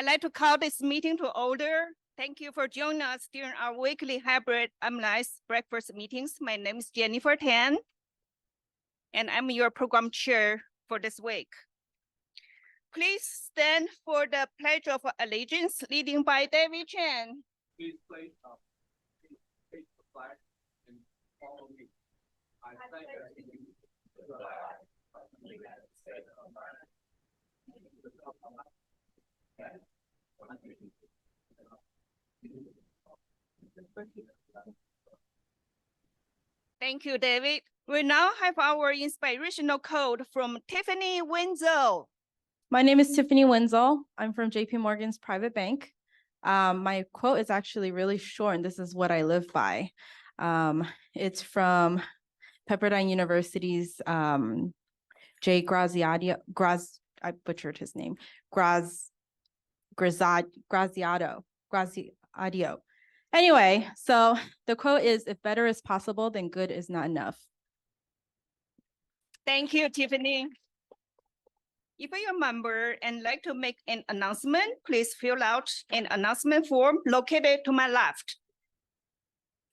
I'd like to call this meeting to order. Thank you for joining us during our weekly hybrid MLS breakfast meetings. My name is Jennifer Tan, and I'm your program chair for this week. Please stand for the Pledge of Allegiance, leading by David Chen. Please place the flag and follow me. I pledge allegiance to the flag of the United States of America. Thank you, David. We now have our inspirational quote from Tiffany Wenzel. My name is Tiffany Wenzel. I'm from JP Morgan's private bank. My quote is actually really short, and this is what I live by. It's from Pepperdine University's Jay Graziadio. I butchered his name. Graziadio. Anyway, so the quote is, if better is possible, then good is not enough. Thank you, Tiffany. If you're a member and like to make an announcement, please fill out an announcement form located to my left.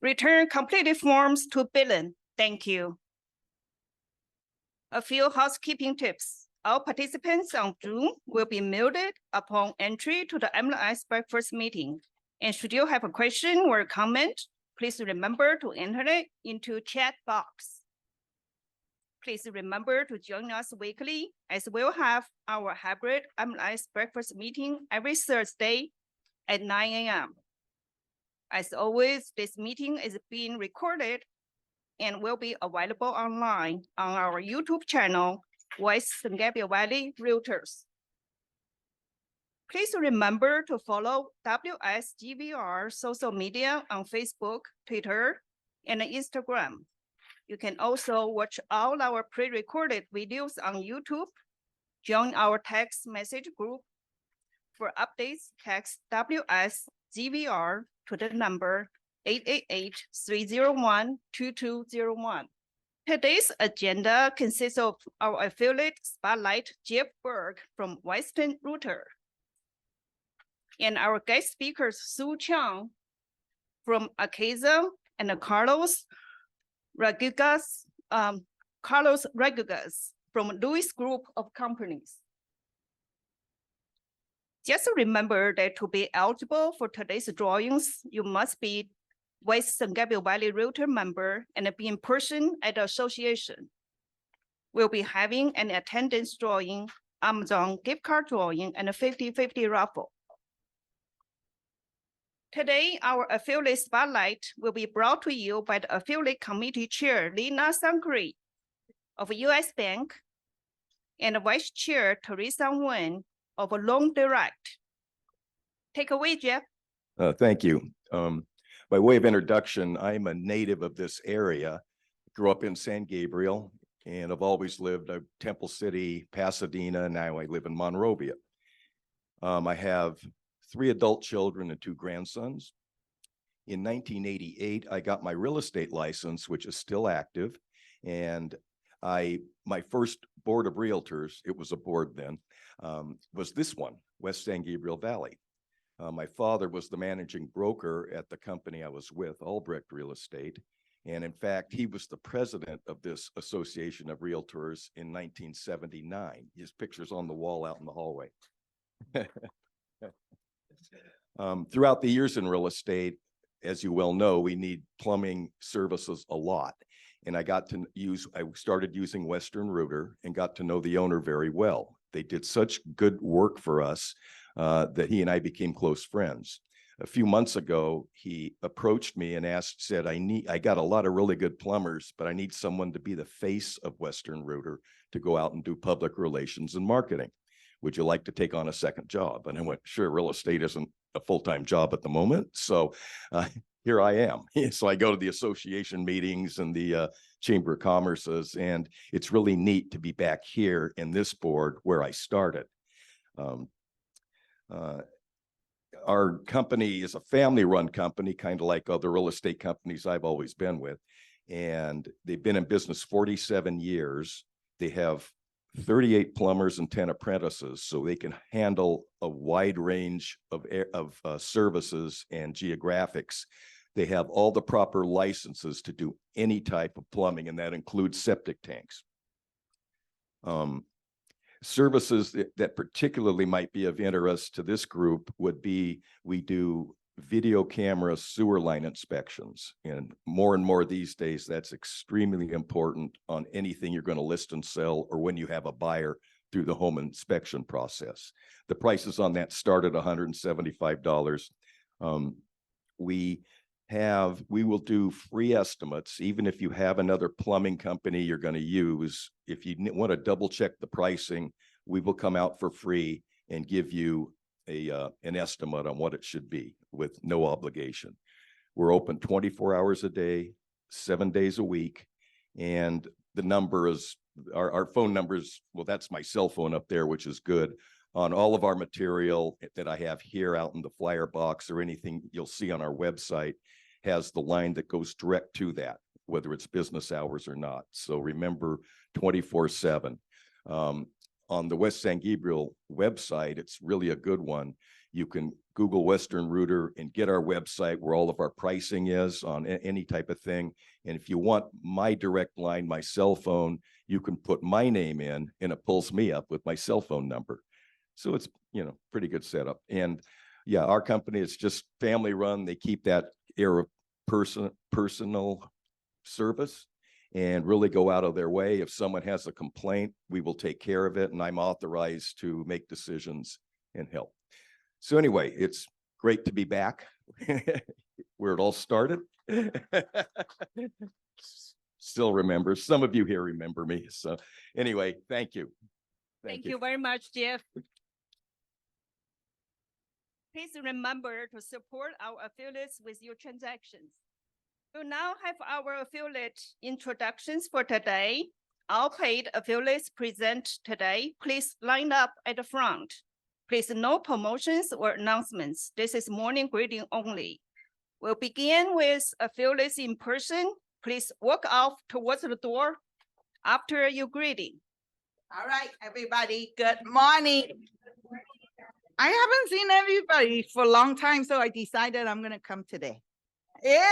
Return completed forms to Billen. Thank you. A few housekeeping tips. All participants on Zoom will be muted upon entry to the MLS breakfast meeting. And should you have a question or a comment, please remember to enter it into chat box. Please remember to join us weekly, as we'll have our hybrid MLS breakfast meeting every Thursday at 9 a.m. As always, this meeting is being recorded and will be available online on our YouTube channel, West San Gabriel Valley Realtors. Please remember to follow WSGVR social media on Facebook, Twitter, and Instagram. You can also watch all our pre-recorded videos on YouTube. Join our text message group. For updates, text WSGVR to the number 888-301-2201. Today's agenda consists of our affiliate spotlight, Jeff Berg from Western Router, and our guest speakers, Sue Chong from Acazza, and Carlos Rodriguez from Lewis Group of Companies. Just remember that to be eligible for today's drawings, you must be West San Gabriel Valley Realtor member and be in person at the association. We'll be having an attendance drawing, Amazon gift card drawing, and a 50-50 raffle. Today, our affiliate spotlight will be brought to you by the affiliate committee chair, Lina Sankri of US Bank, and vice chair, Teresa Nguyen of Loan Direct. Take away, Jeff. Thank you. By way of introduction, I'm a native of this area, grew up in San Gabriel, and I've always lived in Temple City, Pasadena, and now I live in Monrovia. I have 3 adult children and 2 grandsons. In 1988, I got my real estate license, which is still active. And my first board of realtors, it was a board then, was this one, West San Gabriel Valley. My father was the managing broker at the company I was with, Albrecht Real Estate. And in fact, he was the president of this association of realtors in 1979. His picture's on the wall out in the hallway. Throughout the years in real estate, as you well know, we need plumbing services a lot. And I started using Western Router and got to know the owner very well. They did such good work for us that he and I became close friends. A few months ago, he approached me and said, I got a lot of really good plumbers, but I need someone to be the face of Western Router to go out and do public relations and marketing. Would you like to take on a second job? And I went, sure, real estate isn't a full-time job at the moment. So here I am. So I go to the association meetings and the Chamber of Commerce's, and it's really neat to be back here in this board where I started. Our company is a family-run company, kind of like other real estate companies I've always been with. And they've been in business 47 years. They have 38 plumbers and 10 apprentices, so they can handle a wide range of services and geographics. They have all the proper licenses to do any type of plumbing, and that includes septic tanks. Services that particularly might be of interest to this group would be, we do video camera sewer line inspections. And more these days, that's extremely important on anything you're going to list and sell, or when you have a buyer through the home inspection process. The prices on that start at $175. We will do free estimates, even if you have another plumbing company you're going to use. If you want to double check the pricing, we will come out for free and give you an estimate on what it should be with no obligation. We're open 24 hours a day, 7 days a week. And the number is, our phone numbers, well, that's my cell phone up there, which is good. On all of our material that I have here out in the flyer box, or anything you'll see on our website, has the line that goes direct to that, whether it's business hours or not. So remember, 24/7. On the West San Gabriel website, it's really a good one. You can Google Western Router and get our website where all of our pricing is on any type of thing. And if you want my direct line, my cell phone, you can put my name in and it pulls me up with my cell phone number. So it's, pretty good setup. And yeah, our company is just family run. They keep that air of personal service and really go out of their way. If someone has a complaint, we will take care of it. And I'm authorized to make decisions and help. So anyway, it's great to be back where it all started. Still remember, some of you here remember me. So anyway, thank you. Thank you very much, Jeff. Please remember to support our affiliates with your transactions. We'll now have our affiliate introductions for today. All paid affiliates present today, please line up at the front. Please, no promotions or announcements. This is morning greeting only. We'll begin with affiliates in person. Please walk off towards the door after your greeting. All right, everybody, good morning. I haven't seen everybody for a long time, so I decided I'm gonna come today. Yay!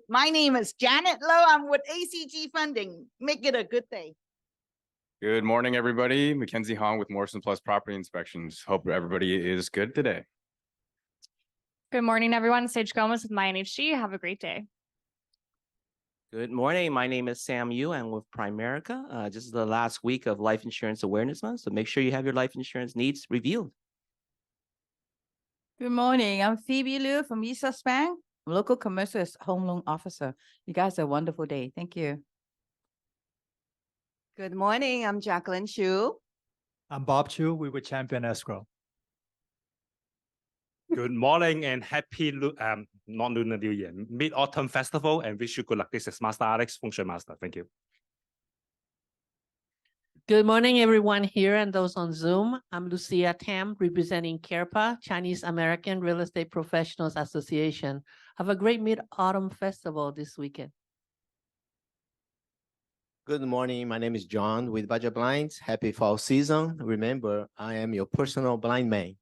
My name is Janet Lowe. I'm with ACG Funding. Make it a good day. Good morning, everybody. Mackenzie Hong with Morrison Plus Property Inspections. Hope everybody is good today. Good morning, everyone. Sage Gomez with My NHG. Have a great day. Good morning. My name is Sam Yu. I'm with Primerica. This is the last week of Life Insurance Awareness Month, so make sure you have your life insurance needs revealed. Good morning. I'm Phoebe Liu from ESOS Bank, local commercial home loan officer. You guys have a wonderful day. Thank you. Good morning. I'm Jacqueline Chu. I'm Bob Chu. We were Champion Escrow. Good morning and happy not Lunar New Year, Mid-Autumn Festival, and wish you good luck. This is Master Alex, Function Master. Thank you. Good morning, everyone here and those on Zoom. I'm Lucia Tam, representing CARPA, Chinese American Real Estate Professionals Association. Have a great Mid-Autumn Festival this weekend. Good morning. My name is John with Budget Blinds. Happy fall season. Remember, I am your personal blind man.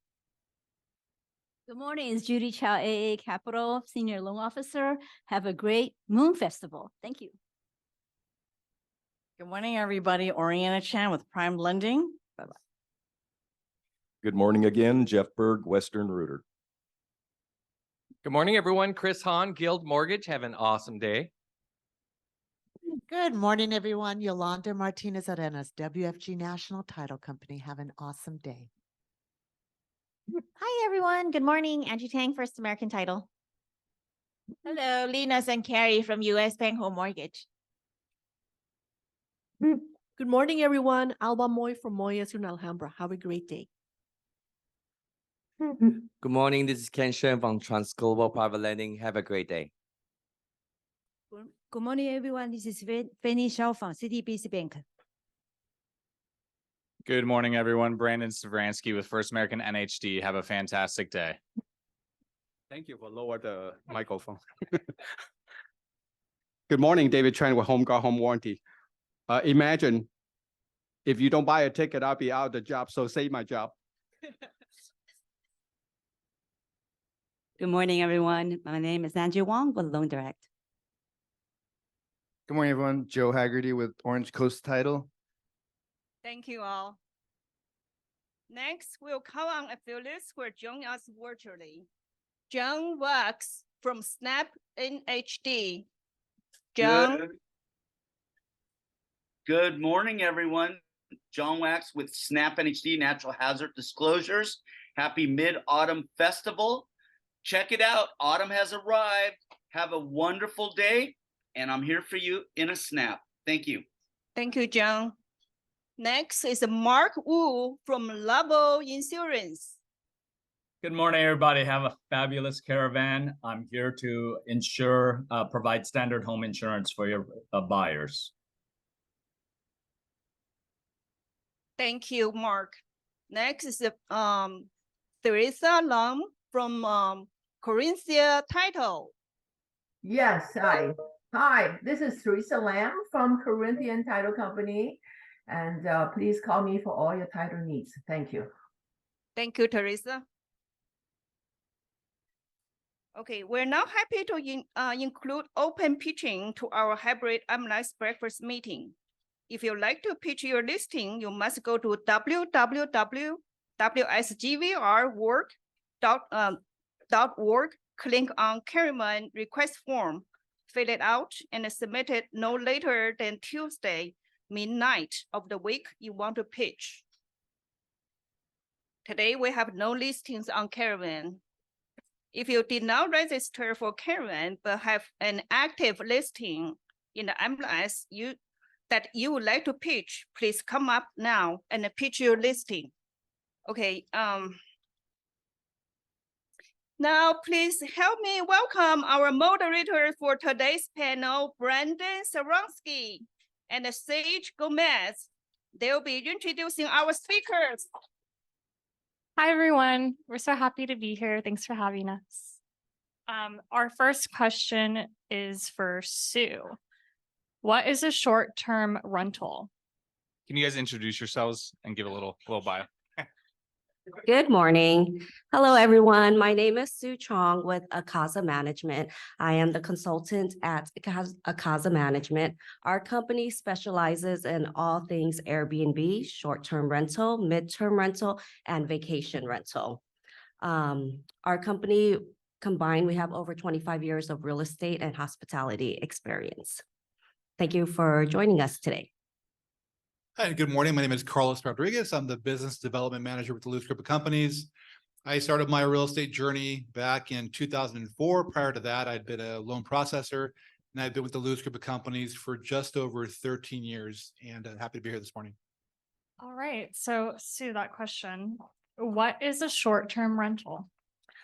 Good morning. It's Judy Chow, AA Capital Senior Loan Officer. Have a great Moon Festival. Thank you. Good morning, everybody. Oriana Chan with Prime Lending. Bye-bye. Good morning again, Jeff Berg, Western Router. Good morning, everyone. Chris Hahn, Guild Mortgage. Have an awesome day. Good morning, everyone. Yolanda Martinez Arenas, WFG National Title Company. Have an awesome day. Hi, everyone. Good morning. Angie Tang, First American Title. Hello, Lina Zancari from U.S. Bank Home Mortgage. Good morning, everyone. Alba Moy from Moyes in Alhambra. Have a great day. Good morning. This is Ken Shen from Trans Global Private Lending. Have a great day. Good morning, everyone. This is Fanny Xiao from CTBC Bank. Good morning, everyone. Brandon Savransky with First American NHD. Have a fantastic day. Thank you for lower the microphone. Good morning, David Tran with Home Guard Home Warranty. Imagine if you don't buy a ticket, I'll be out of the job. So save my job. Good morning, everyone. My name is Angie Wong with Loan Direct. Good morning, everyone. Joe Haggerty with Orange Coast Title. Thank you all. Next, we'll call on affiliates who are joining us virtually. John Wax from Snap NHD. John. Good morning, everyone. John Wax with Snap NHD Natural Hazard Disclosures. Happy Mid-Autumn Festival. Check it out. Autumn has arrived. Have a wonderful day. And I'm here for you in a snap. Thank you. Thank you, John. Next is Mark Wu from Labo Insurance. Good morning, everybody. Have a fabulous caravan. I'm here to provide standard home insurance for your buyers. Thank you, Mark. Next is Teresa Lam from Corinthia Title. Yes, hi. Hi, this is Teresa Lam from Corinthian Title Company. And please call me for all your title needs. Thank you. Thank you, Teresa. Okay, we're now happy to include open pitching to our hybrid MLS breakfast meeting. If you'd like to pitch your listing, you must go to www.wsgvrwork.org, click on Carryman request form, fill it out, and submit it no later than Tuesday, midnight of the week you want to pitch. Today, we have no listings on Caravan. If you did not register for Caravan but have an active listing in the MLS that you would like to pitch, please come up now and pitch your listing. Okay. Now, please help me welcome our moderator for today's panel, Brandon Saronsky and Sage Gomez. They'll be introducing our speakers. Hi, everyone. We're so happy to be here. Thanks for having us. Our first question is for Sue. What is a short-term rental? Can you guys introduce yourselves and give a little bio? Good morning. Hello, everyone. My name is Sue Chong with Acazza Management. I am the consultant at Acazza Management. Our company specializes in all things Airbnb, short-term rental, mid-term rental, and vacation rental. Our company combined, we have over 25 years of real estate and hospitality experience. Thank you for joining us today. Hi, good morning. My name is Carlos Rodriguez. I'm the Business Development Manager with the Lewis Group of Companies. I started my real estate journey back in 2004. Prior to that, I'd been a loan processor, and I've been with the Lewis Group of Companies for just over 13 years, and I'm happy to be here this morning. All right. So, Sue, that question, what is a short-term rental?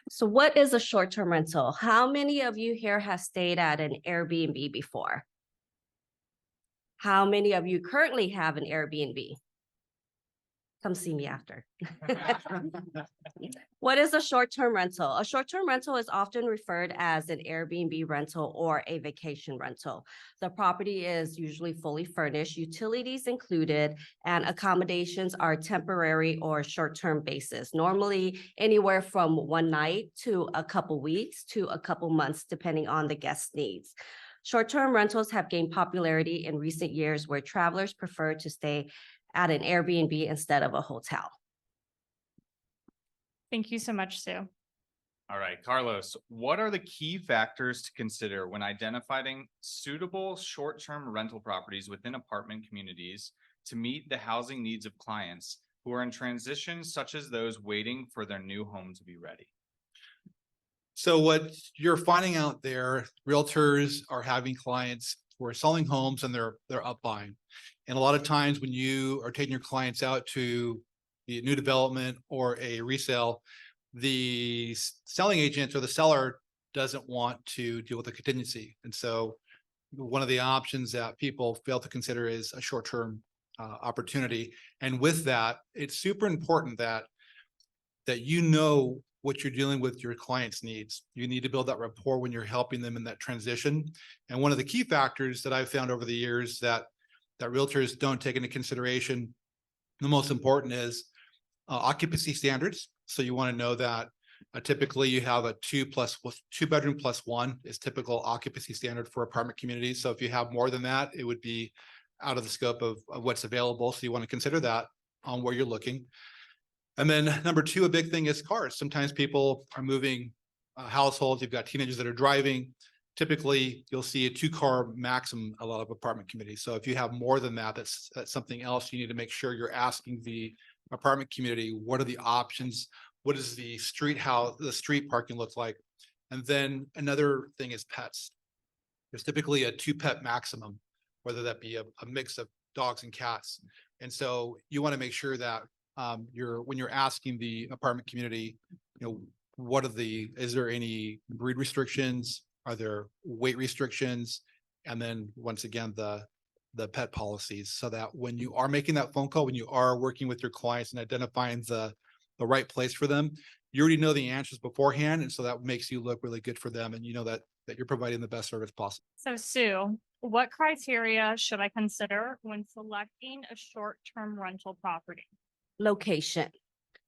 So what is a short-term rental? How many of you here have stayed at an Airbnb before? How many of you currently have an Airbnb? Come see me after. What is a short-term rental? A short-term rental is often referred as an Airbnb rental or a vacation rental. The property is usually fully furnished, utilities included, and accommodations are temporary or short-term basis, normally anywhere from one night to a couple weeks to a couple months, depending on the guest's needs. Short-term rentals have gained popularity in recent years where travelers prefer to stay at an Airbnb instead of a hotel. Thank you so much, Sue. All right, Carlos, what are the key factors to consider when identifying suitable short-term rental properties within apartment communities to meet the housing needs of clients who are in transition, such as those waiting for their new home to be ready? So what you're finding out there, realtors are having clients who are selling homes and they're up buying. And a lot of times when you are taking your clients out to the new development or a resale, the selling agent or the seller doesn't want to deal with the contingency. And so one of the options that people fail to consider is a short-term opportunity. And with that, it's super important that you know what you're dealing with your client's needs. You need to build that rapport when you're helping them in that transition. And one of the key factors that I've found over the years that that realtors don't take into consideration. The most important is occupancy standards. So you want to know that typically you have a 2-bedroom plus one is typical occupancy standard for apartment communities. So if you have more than that, it would be out of the scope of what's available. So you want to consider that on where you're looking. And then number two, a big thing is cars. Sometimes people are moving households. You've got teenagers that are driving. Typically, you'll see a 2-car maximum, a lot of apartment communities. So if you have more than that, that's something else. You need to make sure you're asking the apartment community, what are the options? What does the street parking look like? And then another thing is pets. There's typically a 2-pet maximum, whether that be a mix of dogs and cats. And so you want to make sure that when you're asking the apartment community, is there any breed restrictions? Are there weight restrictions? And then once again, the pet policies, so that when you are making that phone call, when you are working with your clients and identifying the right place for them, you already know the answers beforehand. And so that makes you look really good for them. And you know that you're providing the best service possible. So Sue, what criteria should I consider when selecting a short-term rental property? Location.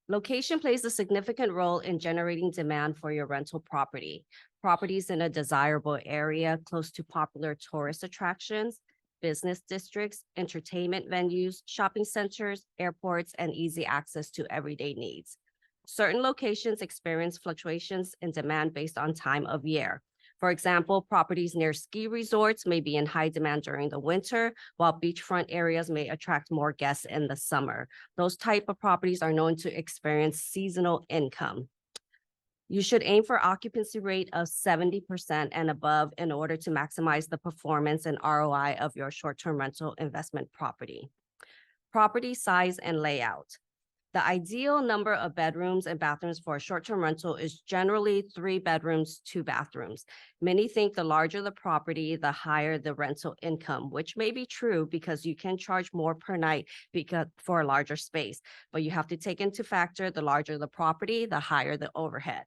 Location plays a significant role in generating demand for your rental property. Properties in a desirable area close to popular tourist attractions, business districts, entertainment venues, shopping centers, airports, and easy access to everyday needs. Certain locations experience fluctuations in demand based on time of year. For example, properties near ski resorts may be in high demand during the winter, while beachfront areas may attract more guests in the summer. Those type of properties are known to experience seasonal income. You should aim for occupancy rate of 70% and above in order to maximize the performance and ROI of your short-term rental investment property. Property size and layout. The ideal number of bedrooms and bathrooms for a short-term rental is generally 3 bedrooms, 2 bathrooms. Many think the larger the property, the higher the rental income, which may be true because you can charge more per night for a larger space. But you have to take into factor the larger the property, the higher the overhead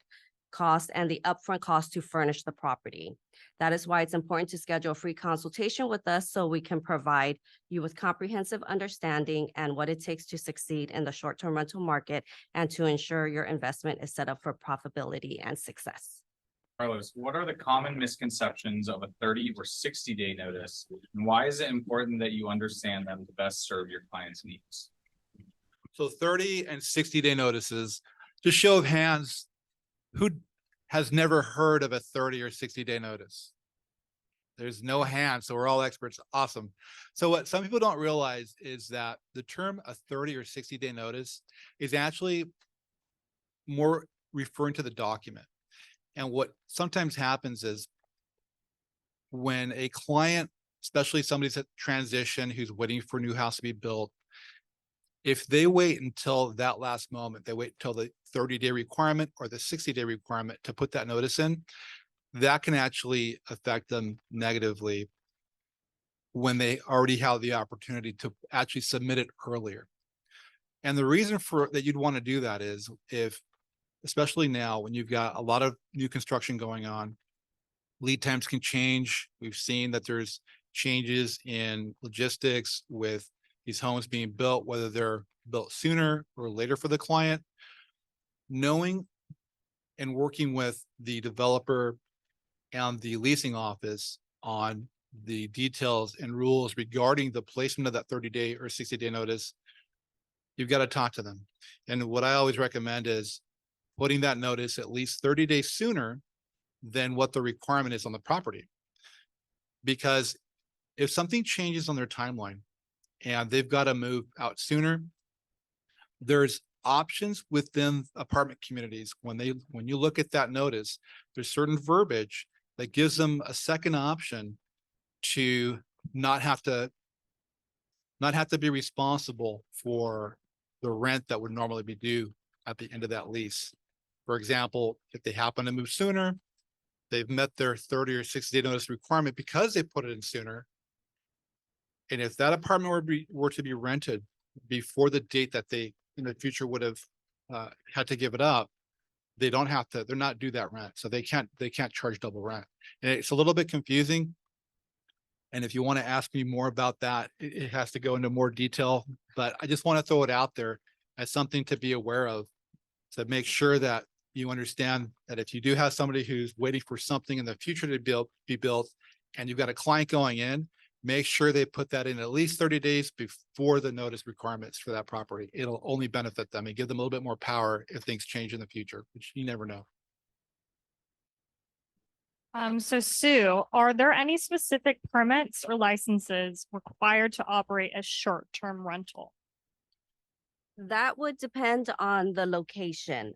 cost and the upfront cost to furnish the property. That is why it's important to schedule a free consultation with us so we can provide you with comprehensive understanding and what it takes to succeed in the short-term rental market and to ensure your investment is set up for profitability and success. Carlos, what are the common misconceptions of a 30 or 60-day notice? And why is it important that you understand them to best serve your clients' needs? So 30 and 60-day notices, just show of hands, who has never heard of a 30 or 60-day notice? There's no hands, so we're all experts. Awesome. So what some people don't realize is that the term a 30 or 60-day notice is actually more referring to the document. And what sometimes happens is when a client, especially somebody's at transition who's waiting for a new house to be built, if they wait until that last moment, they wait until the 30-day requirement or the 60-day requirement to put that notice in, that can actually affect them negatively when they already have the opportunity to actually submit it earlier. And the reason for that you'd want to do that is especially now when you've got a lot of new construction going on, lead times can change. We've seen that there's changes in logistics with these homes being built, whether they're built sooner or later for the client. Knowing and working with the developer and the leasing office on the details and rules regarding the placement of that 30-day or 60-day notice, you've got to talk to them. And what I always recommend is putting that notice at least 30 days sooner than what the requirement is on the property. Because if something changes on their timeline and they've got to move out sooner, there's options within apartment communities. When you look at that notice, there's certain verbiage that gives them a second option to not have to be responsible for the rent that would normally be due at the end of that lease. For example, if they happen to move sooner, they've met their 30 or 60-day notice requirement because they put it in sooner. And if that apartment were to be rented before the date that they in the future would have had to give it up, they're not due that rent. So they can't charge double rent. And it's a little bit confusing. And if you want to ask me more about that, it has to go into more detail, but I just want to throw it out there as something to be aware of. To make sure that you understand that if you do have somebody who's waiting for something in the future to be built, and you've got a client going in, make sure they put that in at least 30 days before the notice requirements for that property. It'll only benefit them and give them a little bit more power if things change in the future, which you never know. So Sue, are there any specific permits or licenses required to operate a short-term rental? That would depend on the location.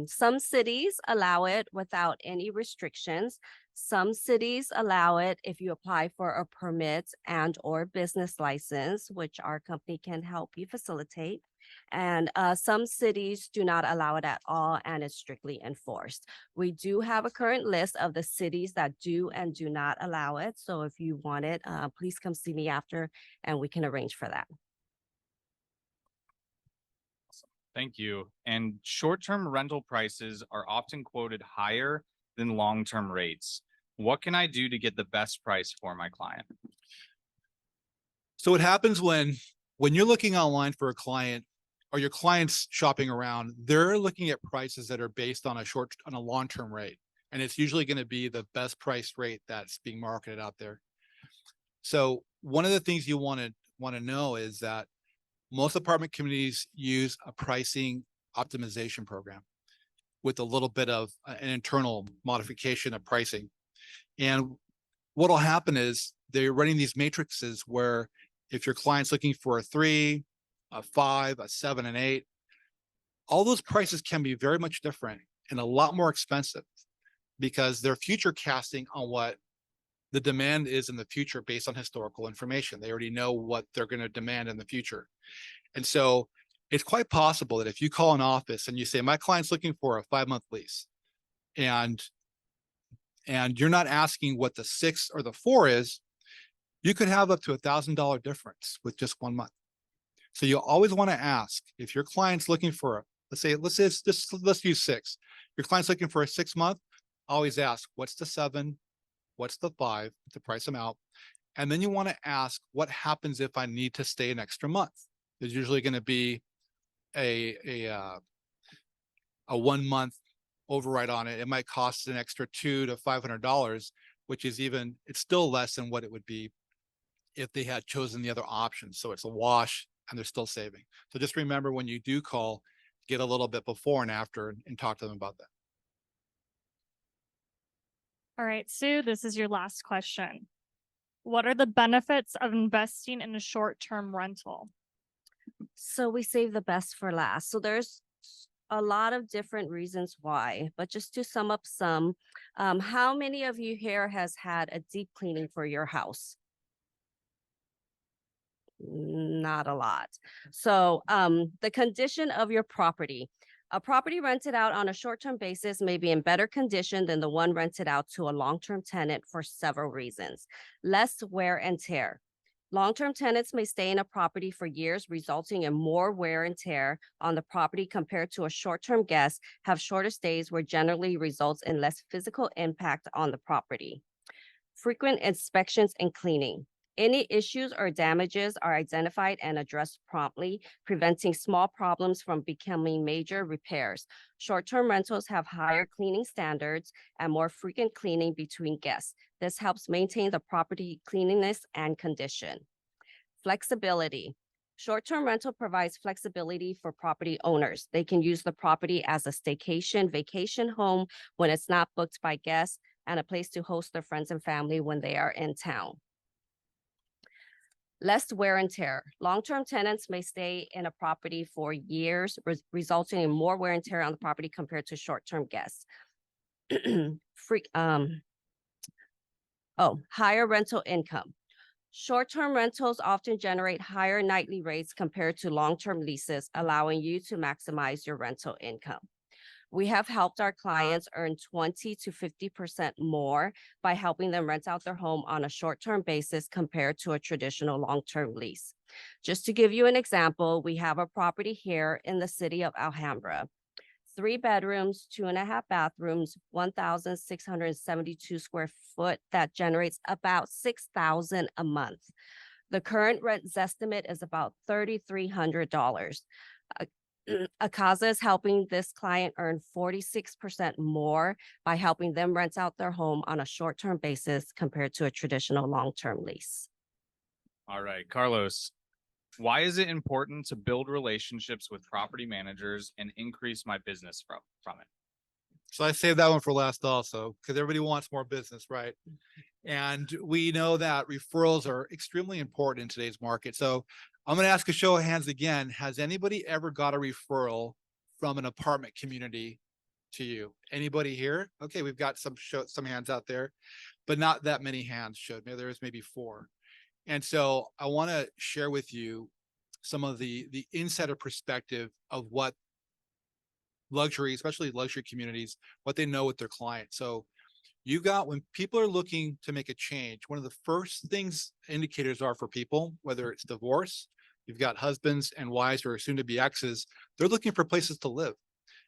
Some cities allow it without any restrictions. Some cities allow it if you apply for a permit and or business license, which our company can help you facilitate. And some cities do not allow it at all, and it's strictly enforced. We do have a current list of the cities that do and do not allow it. So if you want it, please come see me after and we can arrange for that. Thank you. And short-term rental prices are often quoted higher than long-term rates. What can I do to get the best price for my client? So what happens when you're looking online for a client or your client's shopping around, they're looking at prices that are based on a long-term rate. And it's usually going to be the best price rate that's being marketed out there. So one of the things you want to know is that most apartment communities use a pricing optimization program with a little bit of an internal modification of pricing. And what'll happen is they're running these matrices where if your client's looking for a 3, a 5, a 7, and 8, all those prices can be very much different and a lot more expensive because they're future casting on what the demand is in the future based on historical information. They already know what they're going to demand in the future. And so it's quite possible that if you call an office and you say, my client's looking for a 5-month lease, and you're not asking what the 6 or the 4 is, you could have up to $1,000 difference with just 1 month. So you always want to ask if your client's looking for, let's use 6. Your client's looking for a 6-month, always ask, what's the 7? What's the 5 to price them out? And then you want to ask, what happens if I need to stay an extra month? There's usually going to be a 1 month override on it. It might cost an extra $200 to $500, which is it's still less than what it would be if they had chosen the other option. So it's a wash and they're still saving. So just remember when you do call, get a little bit before and after and talk to them about that. All right, Sue, this is your last question. What are the benefits of investing in a short-term rental? So we save the best for last. So there's a lot of different reasons why, but just to sum up some, how many of you here has had a deep cleaning for your house? Not a lot. So the condition of your property. A property rented out on a short-term basis may be in better condition than the one rented out to a long-term tenant for several reasons. Less wear and tear. Long-term tenants may stay in a property for years, resulting in more wear and tear on the property compared to a short-term guest have shorter stays, where generally results in less physical impact on the property. Frequent inspections and cleaning. Any issues or damages are identified and addressed promptly, preventing small problems from becoming major repairs. Short-term rentals have higher cleaning standards and more frequent cleaning between guests. This helps maintain the property cleanliness and condition. Flexibility. Short-term rental provides flexibility for property owners. They can use the property as a staycation, vacation home when it's not booked by guests, and a place to host their friends and family when they are in town. Less wear and tear. Long-term tenants may stay in a property for years, resulting in more wear and tear on the property compared to short-term guests. Higher rental income. Short-term rentals often generate higher nightly rates compared to long-term leases, allowing you to maximize your rental income. We have helped our clients earn 20 to 50% more by helping them rent out their home on a short-term basis compared to a traditional long-term lease. Just to give you an example, we have a property here in the city of Alhambra. 3 bedrooms, 2.5 bathrooms, 1,672 square foot. That generates about $6,000 a month. The current rent estimate is about $3,300. Acazza is helping this client earn 46% more by helping them rent out their home on a short-term basis compared to a traditional long-term lease. All right, Carlos, why is it important to build relationships with property managers and increase my business from it? So I saved that one for last also, because everybody wants more business, right? And we know that referrals are extremely important in today's market. So I'm going to ask a show of hands again. Has anybody ever got a referral from an apartment community to you? Anybody here? Okay, we've got some hands out there, but not that many hands showed me. There was maybe 4. And so I want to share with you some of the insider perspective of what luxury, especially luxury communities, what they know with their clients. So you got, when people are looking to make a change, one of the first things indicators are for people, whether it's divorce, you've got husbands and wives or soon to be exes, they're looking for places to live.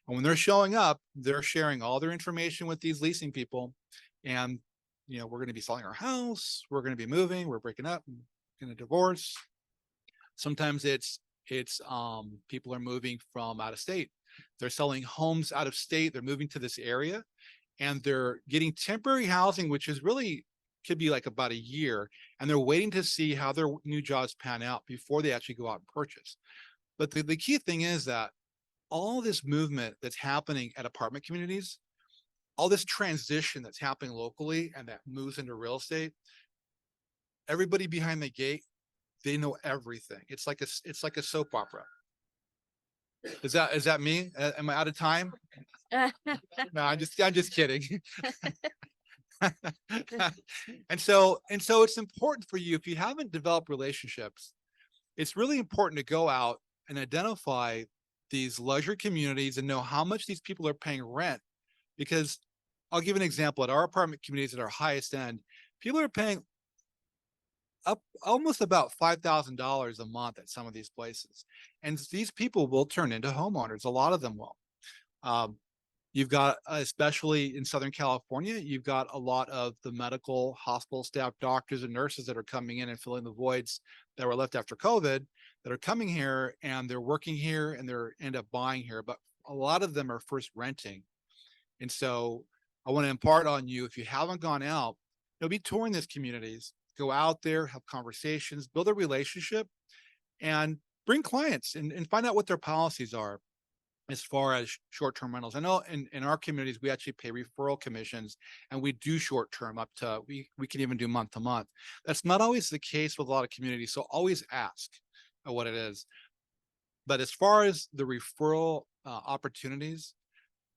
And when they're showing up, they're sharing all their information with these leasing people. And, you know, we're going to be selling our house, we're going to be moving, we're breaking up, going to divorce. Sometimes it's people are moving from out of state. They're selling homes out of state. They're moving to this area and they're getting temporary housing, which is really could be like about a year. And they're waiting to see how their new jobs pan out before they actually go out and purchase. But the key thing is that all this movement that's happening at apartment communities, all this transition that's happening locally and that moves into real estate, everybody behind the gate, they know everything. It's like a soap opera. Is that me? Am I out of time? No, I'm just kidding. And so it's important for you, if you haven't developed relationships, it's really important to go out and identify these luxury communities and know how much these people are paying rent. Because I'll give an example. At our apartment communities at our highest end, people are paying up almost about $5,000 a month at some of these places. And these people will turn into homeowners. A lot of them will. You've got, especially in Southern California, you've got a lot of the medical hospital staff, doctors and nurses that are coming in and filling the voids that were left after COVID, that are coming here and they're working here and they're end up buying here. But a lot of them are first renting. And so I want to impart on you, if you haven't gone out, you'll be touring these communities, go out there, have conversations, build a relationship, and bring clients and find out what their policies are as far as short-term rentals. I know in our communities, we actually pay referral commissions and we do short-term up to, we can even do month to month. That's not always the case with a lot of communities. So always ask what it is. But as far as the referral opportunities,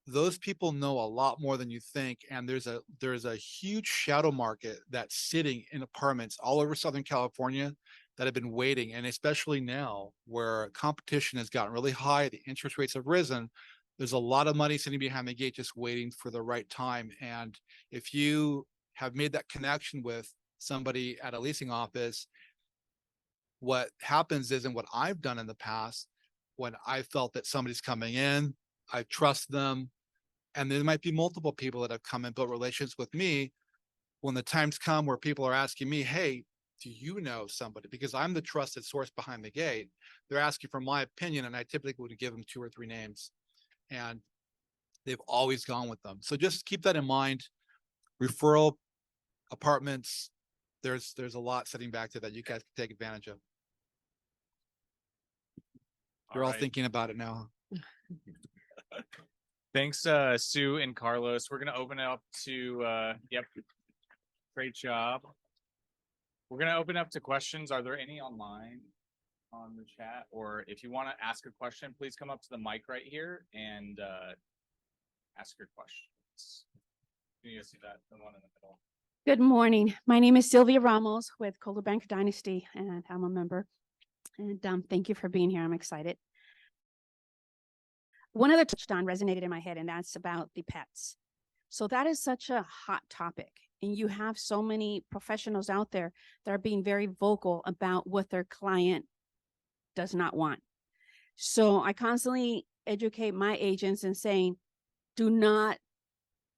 those people know a lot more than you think. And there's a huge shadow market that's sitting in apartments all over Southern California that have been waiting. And especially now where competition has gotten really high, the interest rates have risen, there's a lot of money sitting behind the gate just waiting for the right time. And if you have made that connection with somebody at a leasing office, what happens is, and what I've done in the past, when I felt that somebody's coming in, I trust them, and there might be multiple people that have come and built relations with me. When the times come where people are asking me, hey, do you know somebody? Because I'm the trusted source behind the gate. They're asking for my opinion, and I typically would give them 2 or 3 names, and they've always gone with them. So just keep that in mind. Referral apartments, there's a lot sitting back there that you guys can take advantage of. You're all thinking about it now. Thanks, Sue and Carlos. We're going to open it up to, yep, great job. We're going to open up to questions. Are there any online on the chat? Or if you want to ask a question, please come up to the mic right here and ask your questions. You can see that, the one in the middle. Good morning. My name is Sylvia Ramos with Coldwell Banker Dynasty, and I'm a member. And thank you for being here. I'm excited. One other touchdown resonated in my head, and that's about the pets. So that is such a hot topic. And you have so many professionals out there that are being very vocal about what their client does not want. So I constantly educate my agents and saying, do not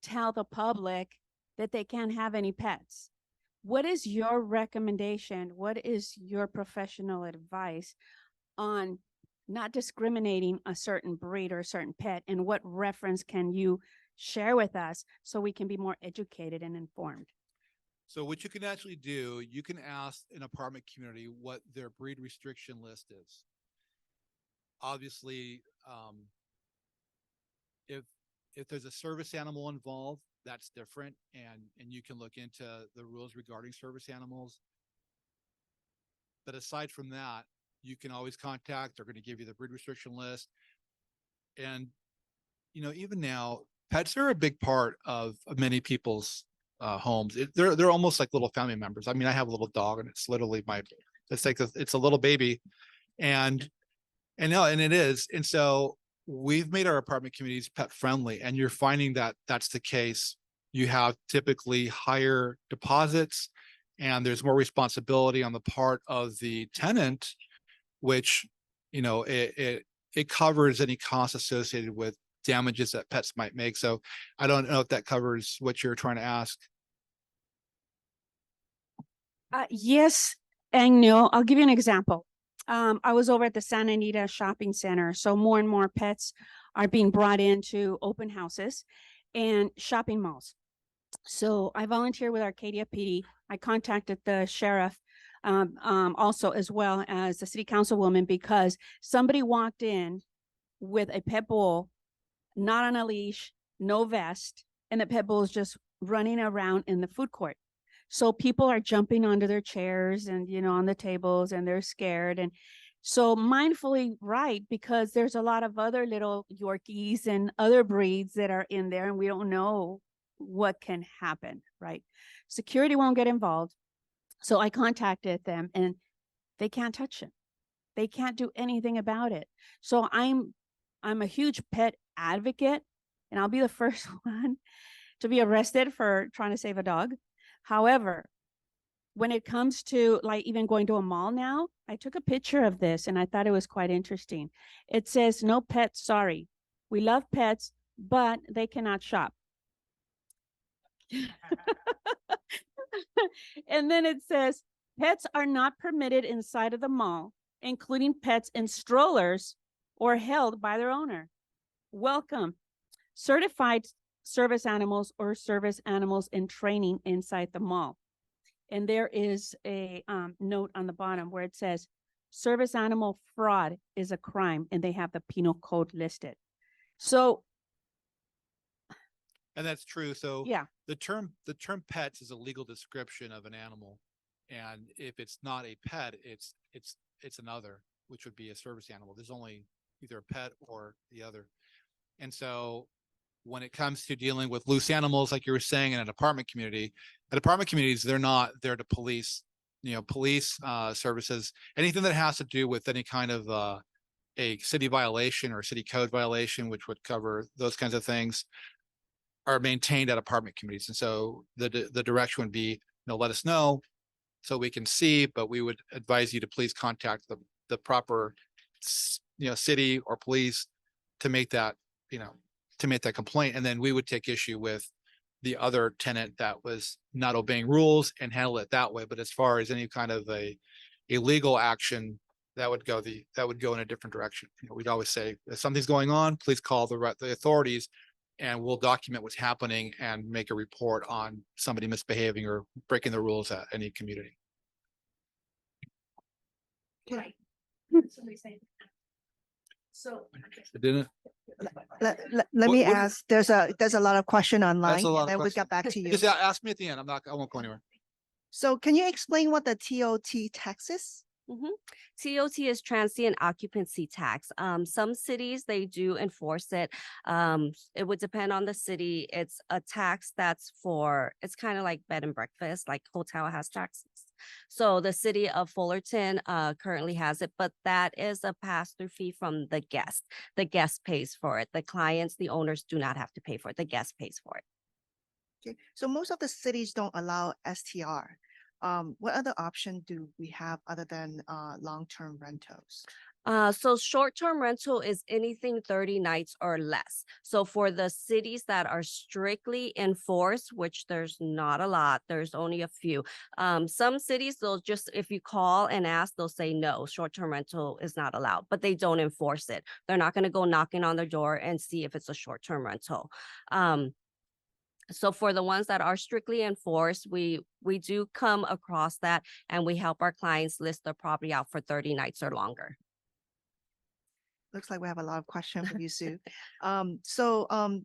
tell the public that they can't have any pets. What is your recommendation? What is your professional advice on not discriminating a certain breed or a certain pet? And what reference can you share with us so we can be more educated and informed? So what you can actually do, you can ask an apartment community what their breed restriction list is. Obviously, if there's a service animal involved, that's different, and you can look into the rules regarding service animals. But aside from that, you can always contact. They're going to give you the breed restriction list. And even now, pets are a big part of many people's homes. They're almost like little family members. I mean, I have a little dog, and it's literally it's a little baby, and it is. And so we've made our apartment communities pet friendly, and you're finding that that's the case. You have typically higher deposits, and there's more responsibility on the part of the tenant, which it covers any costs associated with damages that pets might make. So I don't know if that covers what you're trying to ask. Yes and no. I'll give you an example. I was over at the Santa Anita Shopping Center. So more and more pets are being brought into open houses and shopping malls. So I volunteer with Arcadia PD. I contacted the sheriff also, as well as the city councilwoman, because somebody walked in with a pit bull, not on a leash, no vest, and the pit bull is just running around in the food court. So people are jumping onto their chairs and, on the tables, and they're scared. And so mindfully right, because there's a lot of other little Yorkies and other breeds that are in there, and we don't know what can happen, right? Security won't get involved. So I contacted them, and they can't touch it. They can't do anything about it. So I'm a huge pet advocate, and I'll be the first one to be arrested for trying to save a dog. However, when it comes to like even going to a mall now, I took a picture of this and I thought it was quite interesting. It says, no pets, sorry. We love pets, but they cannot shop. And then it says, pets are not permitted inside of the mall, including pets in strollers or held by their owner. Welcome. Certified service animals or service animals in training inside the mall. And there is a note on the bottom where it says, service animal fraud is a crime, and they have the penal code listed. So. And that's true. So yeah, the term pets is a legal description of an animal. And if it's not a pet, it's another, which would be a service animal. There's only either a pet or the other. And so when it comes to dealing with loose animals, like you were saying, in an apartment community, at apartment communities, they're not there to police, police services, anything that has to do with any kind of a city violation or city code violation, which would cover those kinds of things, are maintained at apartment communities. And so the direction would be, let us know so we can see, but we would advise you to please contact the proper, city or police to make that, to make that complaint. And then we would take issue with the other tenant that was not obeying rules and handle it that way. But as far as any kind of a legal action, that would go in a different direction. We'd always say, if something's going on, please call the authorities, and we'll document what's happening and make a report on somebody misbehaving or breaking the rules at any community. Right. So. Didn't. Let me ask, there's a lot of question online, That's a lot and of then we'll questions. get back to you. Just ask me at the end. I won't go anywhere. So can you explain what the TOT tax is? TOT is transient occupancy tax. Some cities, they do enforce it. It would depend on the city. It's a tax it's kind of like bed and breakfast, like hotel has taxes. So the city of Fullerton currently has it, but that is a pass-through fee from the guest. The guest pays for it. The clients, the owners do not have to pay for it. The guest pays for it. Okay, so most of the cities don't allow STR. What other option do we have other than long-term rentals? So short-term rental is anything 30 nights or less. So for the cities that are strictly enforced, which there's not a lot, there's only a few. Some cities, they'll just, if you call and ask, they'll say no, short-term rental is not allowed, but they don't enforce it. They're not going to go knocking on their door and see if it's a short-term rental. So for the ones that are strictly enforced, we do come across that and we help our clients list their property out for 30 nights or longer. Looks like we have a lot of questions for you, Sue. Couple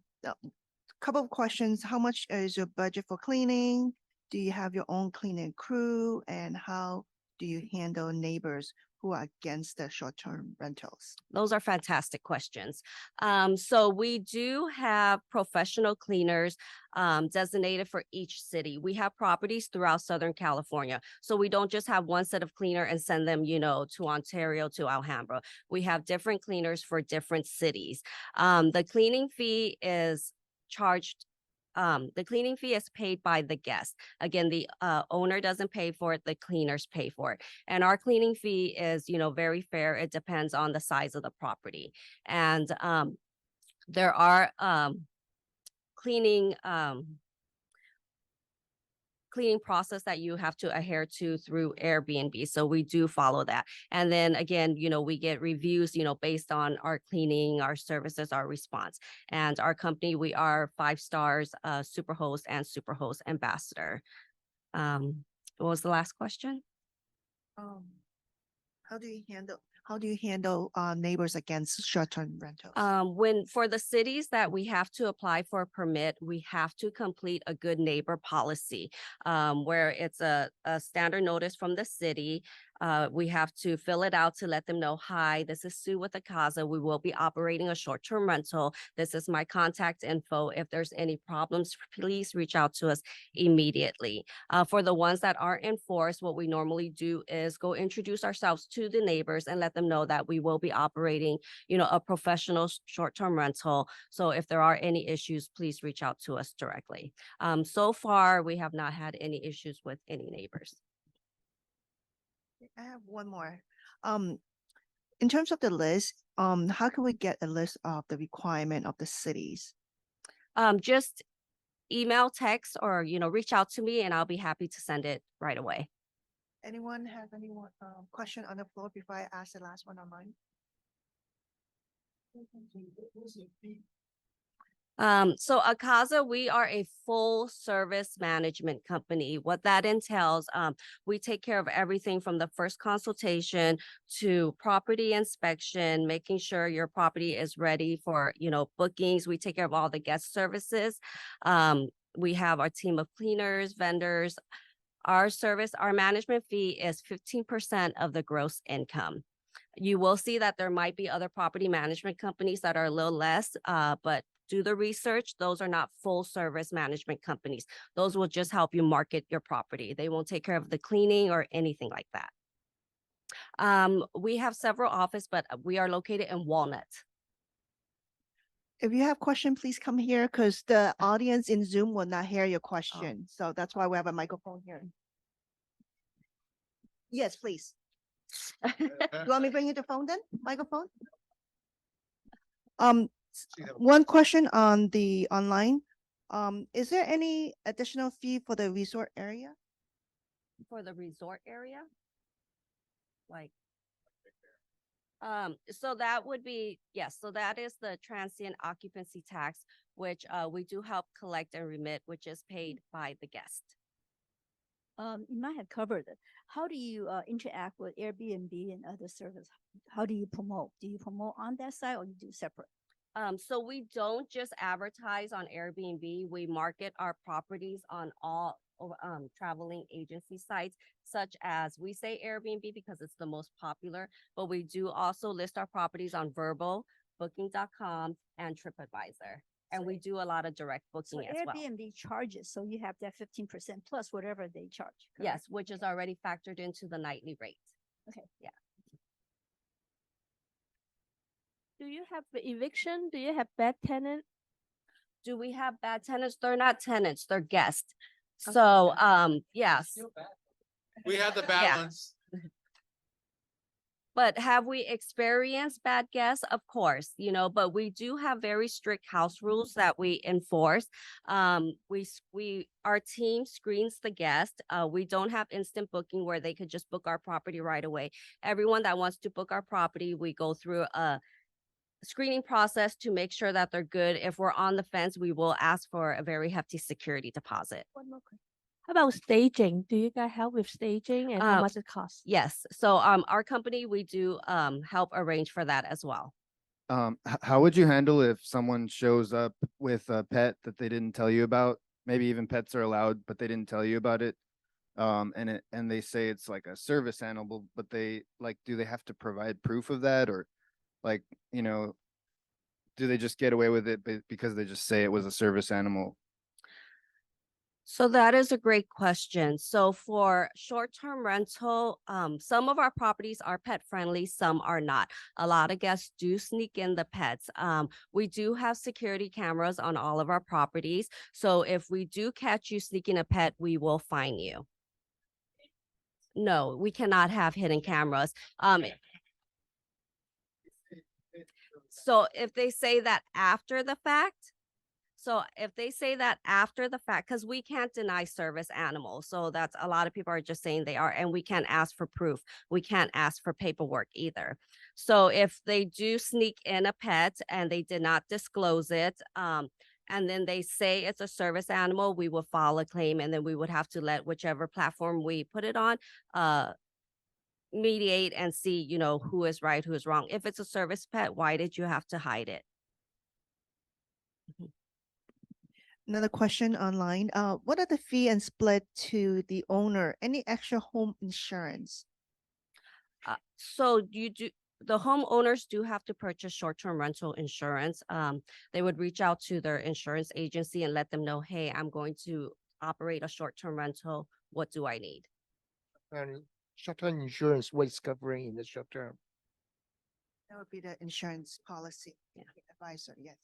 of questions. How much is your budget for cleaning? Do you have your own cleaning crew? And how do you handle neighbors who are against the short-term rentals? Those are fantastic questions. So we do have professional cleaners designated for each city. We have properties throughout Southern California. So we don't just have one set of cleaner and send them, to Ontario, to Alhambra. We have different cleaners for different cities. The cleaning fee is charged. The cleaning fee is paid by the guest. Again, the owner doesn't pay for it, the cleaners pay for it. And our cleaning fee is, very fair. It depends on the size of the property. And there are cleaning process that you have to adhere to through Airbnb. So we do follow that. And then again, we get reviews, based on our cleaning, our services, our response. And our company, we are 5 stars, Superhost and Superhost ambassador. What was the last question? How do you handle neighbors against short-term rentals? When for the cities that we have to apply for a permit, we have to complete a good neighbor policy, where it's a standard notice from the city. We have to fill it out to let them know, hi, this is Sue with Acazza. We will be operating a short-term rental. This is my contact info. If there's any problems, please reach out to us immediately. For the ones that are enforced, what we normally do is go introduce ourselves to the neighbors and let them know that we will be operating, a professional short-term rental. So if there are any issues, please reach out to us directly. So far, we have not had any issues with any neighbors. I have one more. In terms of the list, how can we get a list of the requirement of the cities? Just email, text, or, reach out to me and I'll be happy to send it right away. Anyone have any question on the floor before I ask the last one online? So Acazza, we are a full service management company. What that entails, we take care of everything from the first consultation to property inspection, making sure your property is ready for, bookings. We take care of all the guest services. We have our team of cleaners, vendors. Our management fee is 15% of the gross income. You will see that there might be other property management companies that are a little less, but do the research. Those are not full service management companies. Those will just help you market your property. They won't take care of the cleaning or anything like that. We have several offices, but we are located in Walnut. If you have question, please come here because the audience in Zoom will not hear your question. So that's why we have a microphone here. Yes, please. You want me to bring you the phone then? Microphone? One question on the online. Is there any additional fee for the resort area? For the resort area? So that would be, yes. So that is the transient occupancy tax, which we do help collect and remit, which is paid by the guest. You might have covered it. How do you interact with Airbnb and other services? How do you promote? Do you promote on that side or you do separate? So we don't just advertise on Airbnb. We market our properties on all traveling agency sites, such as, we say Airbnb because it's the most popular, but we do also list our properties on Vrbo, Booking.com, and TripAdvisor. And we do a lot of direct booking as well. Airbnb charges, so you have that 15% plus whatever they charge. Correct? Yes, which is already factored into the nightly rate. Okay. Yeah. Do you have eviction? Do you have bad tenant? Do we have bad tenants? They're not tenants, they're guests. So, yes. We have the balance. But have we experienced bad guests? Of course, but we do have very strict house rules that we enforce. Our team screens the guest. We don't have instant booking where they could just book our property right away. Everyone that wants to book our property, we go through a screening process to make sure that they're good. If we're on the fence, we will ask for a very hefty security deposit. One more question. How about staging? Do you guys help with staging and how much it costs? Yes. So our company, we do help arrange for that as well. How would you handle if someone shows up with a pet that they didn't tell you about? Maybe even pets are allowed, but they didn't tell you about it. And they say it's like a service animal, but do they have to provide proof of that, or do they just get away with it because they just say it was a service animal? So that is a great question. So for short-term rental, some of our properties are pet friendly, some are not. A lot of guests do sneak in the pets. We do have security cameras on all of our properties. So if we do catch you sneaking a pet, we will fine you. No, we cannot have hidden cameras. So if they say that after the fact, because we can't deny service animals. So that's a lot of people are just saying they are, and we can't ask for proof. We can't ask for paperwork either. So if they do sneak in a pet and they did not disclose it, and then they say it's a service animal, we will file a claim, and then we would have to let whichever platform we put it on, mediate and see, who is right, who is wrong. If it's a service pet, why did you have to hide it? Another question online. What are the fee and split to the owner? Any extra home insurance? So the homeowners do have to purchase short-term rental insurance. They would reach out to their insurance agency and let them know, hey, I'm going to operate a short-term rental. What do I need? And short-term insurance, what is covering in the short term? That would be the insurance policy advisor. Yes.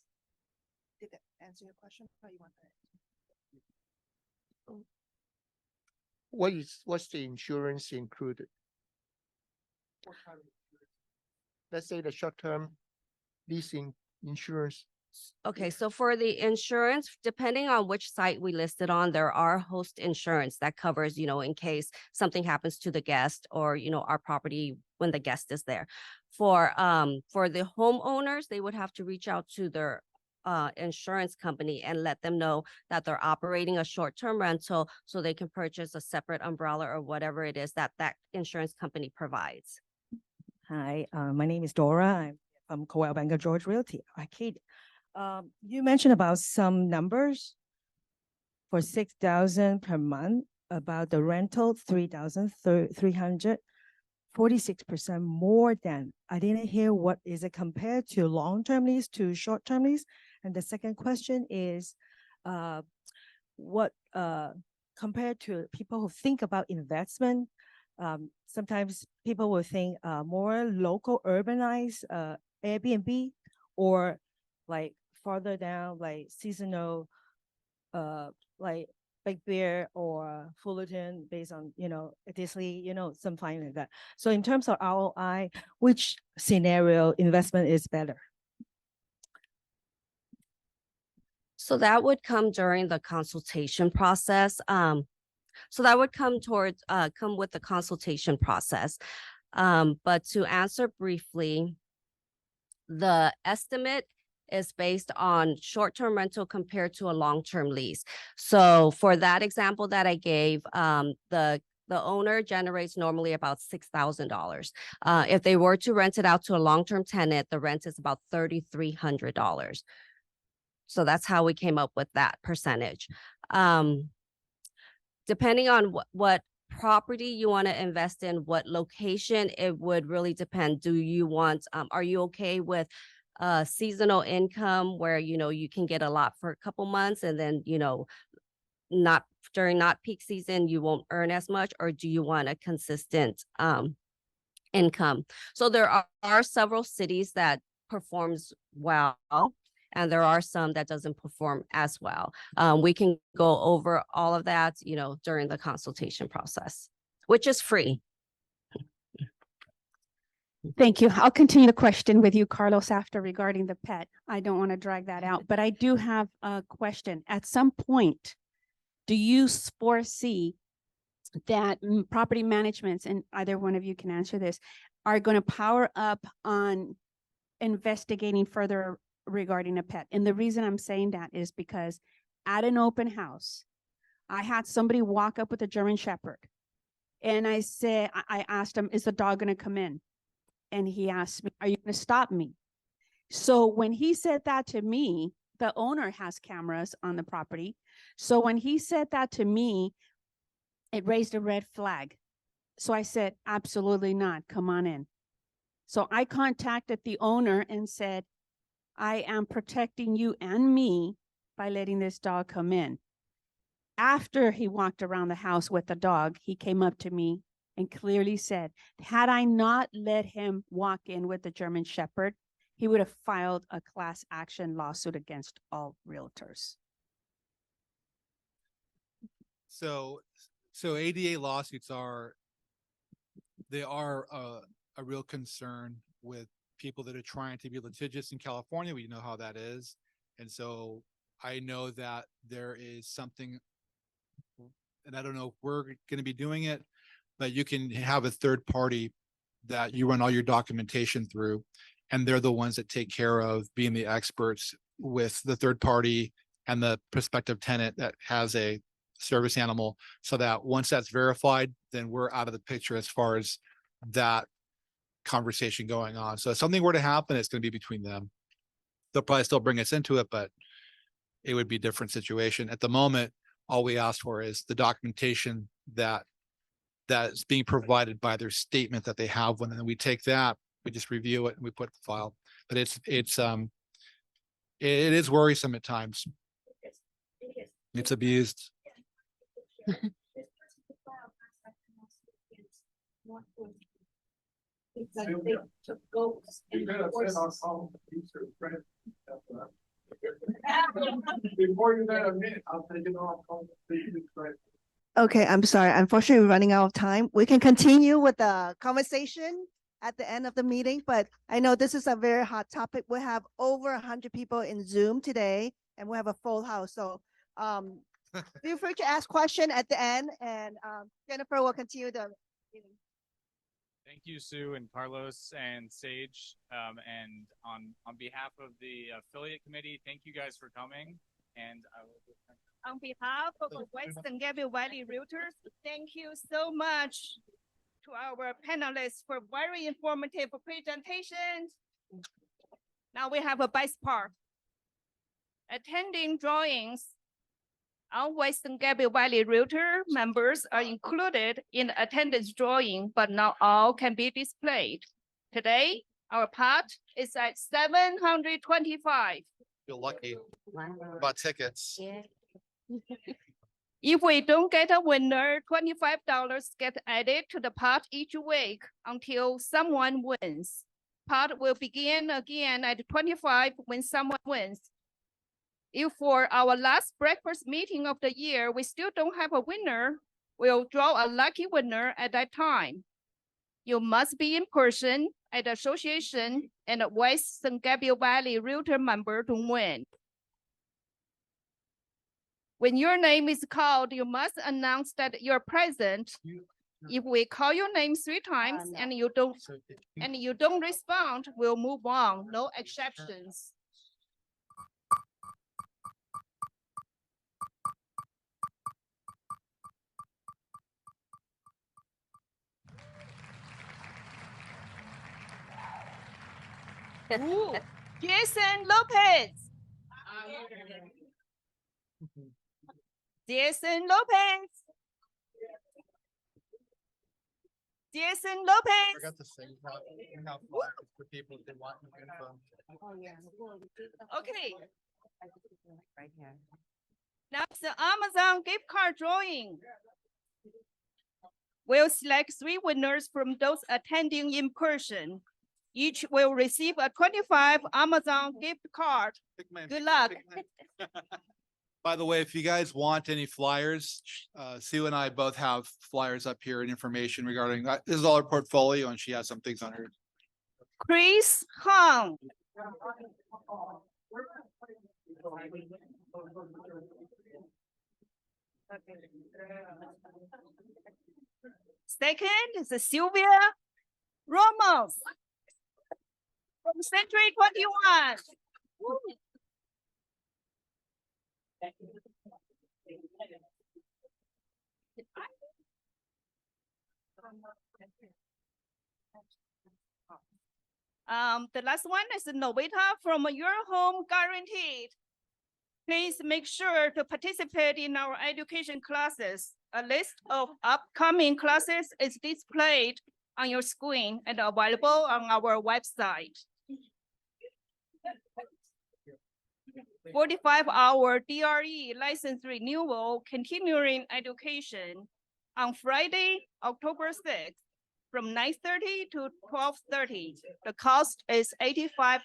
Did that answer your question? Or you want that? What's the insurance included? Let's say the short-term leasing insurance. Okay, so for the insurance, depending on which site we listed on, there are host insurance that covers, in case something happens to the guest or, our property when the guest is there. For the homeowners, they would have to reach out to their insurance company and let them know that they're operating a short-term rental so they can purchase a separate umbrella or whatever it is that insurance company provides. Hi, my name is Dora. I'm from Coldwell Banker George Realty, Arcadia. You mentioned about some numbers for 6,000 per month, about the rental 3,300, 46% more than. I didn't hear what is it compared to long-term lease to short-term lease. And the second question is, what compared to people who think about investment, sometimes people will think more local urbanized Airbnb, or like farther down, like seasonal, like Big Bear or Fullerton, based on, Disney, something like that. So in terms of ROI, which scenario investment is better? So that would come during the consultation process. So that would come with the consultation process. But to answer briefly, the estimate is based on short-term rental compared to a long-term lease. So for that example that I gave, the owner generates normally about $6,000. If they were to rent it out to a long-term tenant, the rent is about $3,300. So that's how we came up with that percentage. Depending on what property you want to invest in, what location, it would really depend. Do you want, are you okay with seasonal income where, you can get a lot for a couple months and then, not peak season, you won't earn as much, or do you want a consistent income? So there are several cities that performs well, and there are some that doesn't perform as well. We can go over all of that, during the consultation process, which is free. Thank you. I'll continue the question with you, Carlos, after regarding the pet. I don't want to drag that out, but I do have a question. At some point, do you foresee that property managements, and either one of you can answer this, are going to power up on investigating further regarding a pet? And the reason I'm saying that is because at an open house, I had somebody walk up with a German Shepherd. And I asked him, is the dog going to come in? And he asked me, are you going to stop me? So when he said that to me, the owner has cameras on the property. So when he said that to me, it raised a red flag. So I said, absolutely not. Come on in. So I contacted the owner and said, I am protecting you and me by letting this dog come in. After he walked around the house with the dog, he came up to me and clearly said, had I not let him walk in with the German Shepherd, he would have filed a class action lawsuit against all realtors. So ADA lawsuits are a real concern with people that are trying to be litigious in California. We know how that is. And so I know that there is something, and I don't know if we're going to be doing it, but you can have a third party that you run all your documentation through, and they're the ones that take care of being the experts with the third party and the prospective tenant that has a service animal, so that once that's verified, then we're out of the picture as far as that conversation going on. So if something were to happen, it's going to be between them. They'll probably still bring us into it, but it would be a different situation. At the moment, all we asked for is the documentation that's being provided by their statement that they have one, and then we take that, we just review it and we put the file. But it is worrisome at times. It's abused. Before you let them in, I'll take it off. Okay, I'm sorry. Unfortunately, we're running out of time. We can continue with the conversation at the end of the meeting, but I know this is a very hot topic. We have over 100 people in Zoom today, and we have a full house. So feel free to ask questions at the end, and Jennifer will continue the meeting. Thank you, Sue and Carlos and Sage. And on behalf of the affiliate committee, thank you guys for coming. And I will. On behalf of the Western Gable Valley Realtors, thank you so much to our panelists for very informative presentations. Now we have a best part. Attending drawings on Western Gable Valley Realtor members are included in the attendance drawing, but not all can be displayed. Today, our pot is at 725. Feel lucky about tickets. If we don't get a winner, $25 get added to the pot each week until someone wins. Pot will begin again at 25 when someone wins. If for our last breakfast meeting of the year, we still don't have a winner, we'll draw a lucky winner at that time. You must be in person at the association and a Western Gable Valley Realtor member to win. When your name is called, you must announce that you're present. If we call your name 3 times and you don't respond, we'll move on. No exceptions. Ooh, Jason Lopez. Jason Lopez. Jason Lopez. Forgot to say how flyers for people if they want info. Okay. Right here. Now it's the Amazon gift card drawing. We'll select 3 winners from those attending in person. Each will receive a 25 Amazon gift card. Good luck. By the way, if you guys want any flyers, Sue and I both have flyers up here and information regarding, this is all her portfolio and she has some things on her Chris Hong. Second is Sylvia Ramos from Century 21. The last one is Novita from Your Home Guaranteed. Please make sure to participate in our education classes. A list of upcoming classes is displayed on your screen and available on our website. 45-hour DRE license renewal continuing education on Friday, October 6th from 9:30 to 12:30. The cost is $85.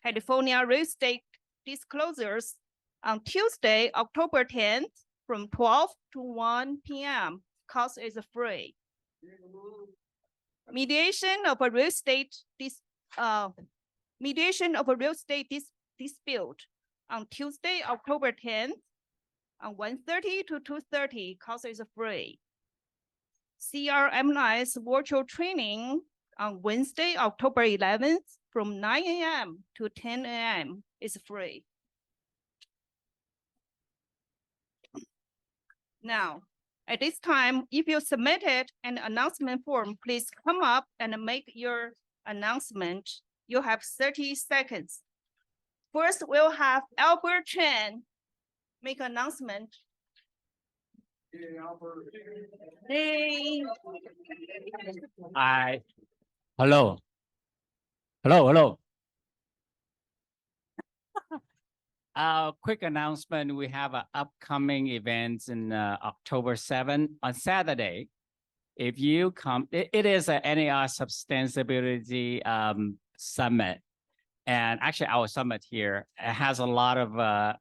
California real estate disclosures on Tuesday, October 10th from 12 to 1 p.m. Cost is free. Mediation of a real estate dispute on Tuesday, October 10th on 1:30 to 2:30. Cost is free. CRMI's virtual training on Wednesday, October 11th from 9 a.m. to 10 a.m. is free. Now, at this time, if you submitted an announcement form, please come up and make your announcement. You have 30 seconds. First, we'll have Albert Chen make announcement. Hey. Hi. Hello. Hello. Quick announcement. We have an upcoming events in October 7th on Saturday. If you come, it is an NAR Sustainability Summit. And actually our summit here has a lot of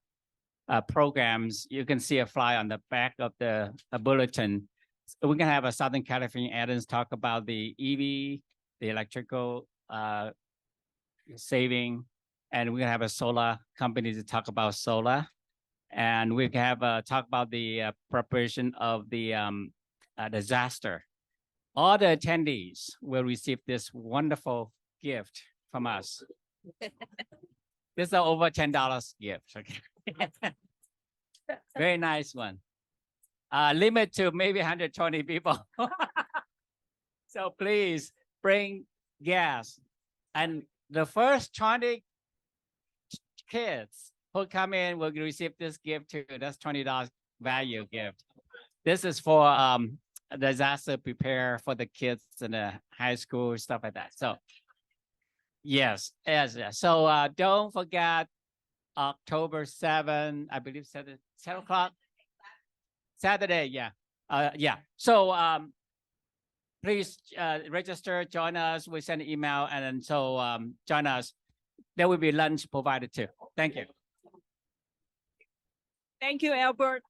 programs. You can see a flyer on the back of the bulletin. So we're gonna have a Southern California Addons talk about the EV, the electrical saving, and we're gonna have a solar company to talk about solar. And we can have talk about the preparation of the disaster. All the attendees will receive this wonderful gift from us. This is an over $10 gift. Okay. Very nice one. Limit to maybe 120 people. So please bring gas. And the first 20 kids who come in will receive this gift too. That's $20 value gift. This is for disaster prepare for the kids in the high school, stuff like that. So yes. So don't forget October 7, I believe 7 o'clock. Saturday, yeah. So please register, join us. We send an email, and then so join us. There will be lunch provided too. Thank you. Thank you, Albert.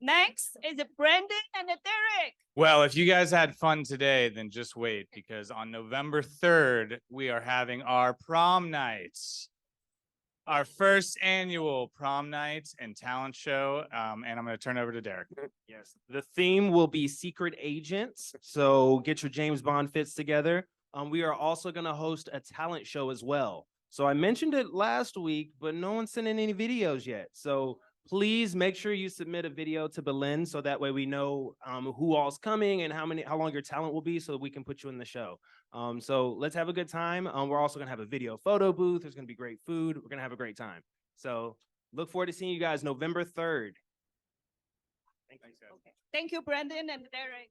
Next is Brandon and Derek. Well, if you guys had fun today, then just wait, because on November 3rd, we are having our prom nights. Our first annual prom night and talent show. And I'm going to turn over to Derek. Yes, the theme will be secret agents. So get your James Bond fits together. We are also going to host a talent show as well. So I mentioned it last week, but no one sent in any videos yet. So please make sure you submit a video to Belen so that way we know who all's coming and how long your talent will be so we can put you in the show. So let's have a good time. We're also gonna have a video photo booth. There's gonna be great food. We're gonna have a great time. So look forward to seeing you guys November 3rd. Thank you. Okay. Thank you, Brandon and Derek.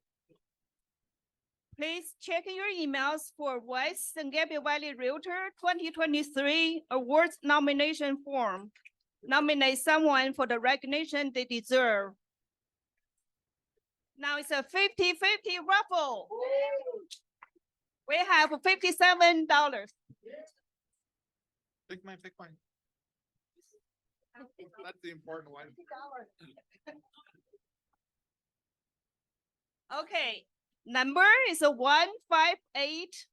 Please check your emails for West San Gabriel Valley Realtor 2023 Awards nomination form. Nominate someone for the recognition they deserve. Now it's a 50-50 raffle. We have $57. Take mine. That's the important one. Okay, number is 158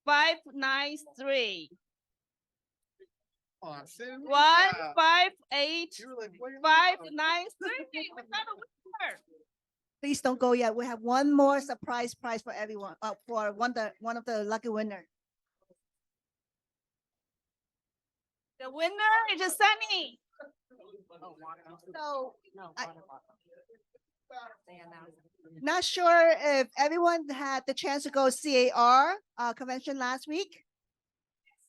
593. Awesome. 158 You were like, wait a minute. 593. We got a winner. Please don't go yet. We have one more surprise prize for everyone, for one of the lucky winner. The winner is Sunny. So, not sure if everyone had the chance to go CAR convention last week.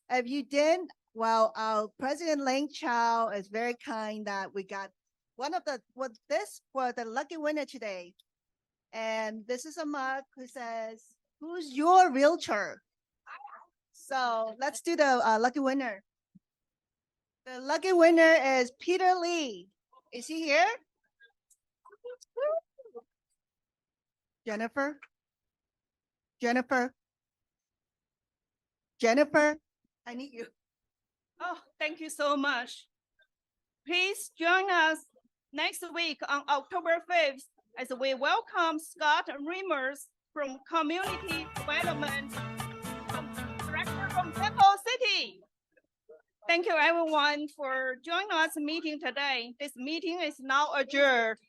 If you didn't, well, our President Ling Chow is very kind that we got one of the for the lucky winner today. And this is a mug who says, "Who's your realtor?" So let's do the lucky winner. The lucky winner is Peter Lee. Is he here? Jennifer? Jennifer? Jennifer? I need you. Oh, thank you so much. Please join us next week on October 5th as we welcome Scott Reimers from Community Development, Director from Temple City. Thank you everyone for joining us meeting today. This meeting is now adjourned.